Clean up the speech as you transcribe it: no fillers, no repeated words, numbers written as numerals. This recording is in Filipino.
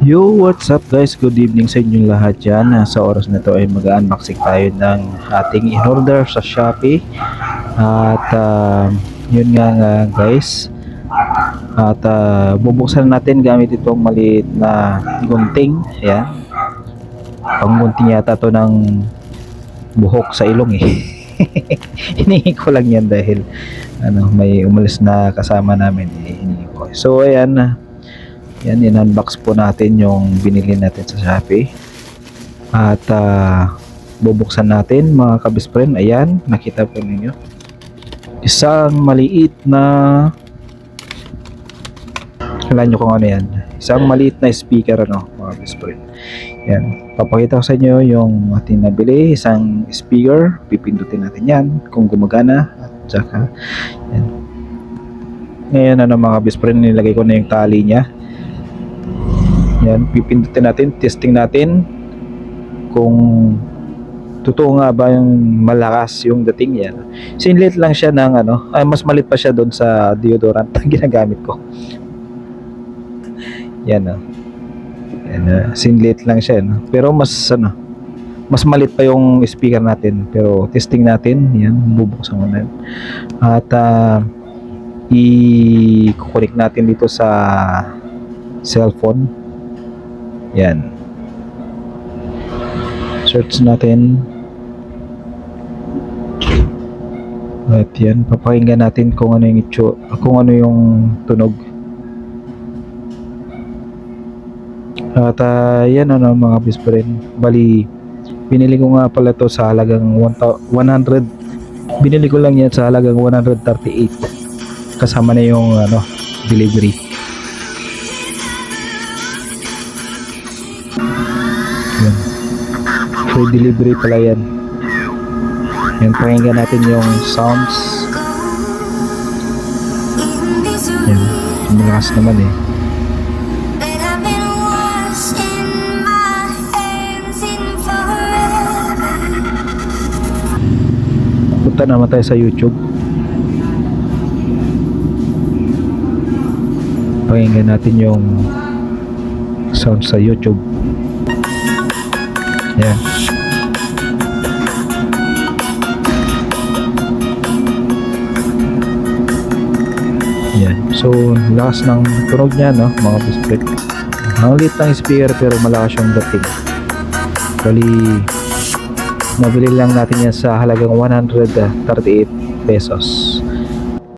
Yo, what's up guys? Good evening sa inyong lahat dyan. Sa oras na to ay mag-unboxing tayo ng ating in-order sa Shopee. At yun nga guys. At bubuksan natin gamit itong maliit na gunting. Ayan. Panggunting yata to ng buhok sa ilong eh. Hiningi ko lang yan dahil may umalis na kasama namin. Hiningi ko. So ayan. Yan, in-unbox po natin yung binili natin sa Shopee. At bubuksan natin mga kabis friend. Ayan, nakita po ninyo. Isang maliit na, alam nyo kung ano yan. Isang maliit na speaker mga kabis friend. Yan, papakita ko sa inyo yung ating nabili. Isang speaker, pipindutin natin yan kung gumagana. At saka, yan. Ngayon mga kabis friend, nilagay ko na yung tali nya. Yan, pipindutin natin, testing natin kung totoo nga ba yung malakas yung dating yan. Sinlit lang siya ng mas malit pa siya doon sa deodorant na ginagamit ko. Yan yan, sinlit lang siya pero mas malit pa yung speaker natin. Pero testing natin, yan, bubuksan ko na yan. At i-connect natin dito sa cellphone. Yan. Search natin. At yan, papakinggan natin kung ano yung tunog. At yan mga best friend. Bali, binili ko nga pala to sa halagang 100. Binili ko lang yan sa halagang 138. Kasama na yung delivery. Yan. Free delivery pala yan. Yan, pakinggan natin yung sounds. Yan, malakas naman eh. Punta naman tayo sa YouTube. Pakinggan natin yung sounds sa YouTube. Yan. Yan. So, lakas ng tunog niya, mga best friend. Ang liit ng speaker pero malakas yung dating. Bali, nabili lang natin yan sa halagang 138 pesos.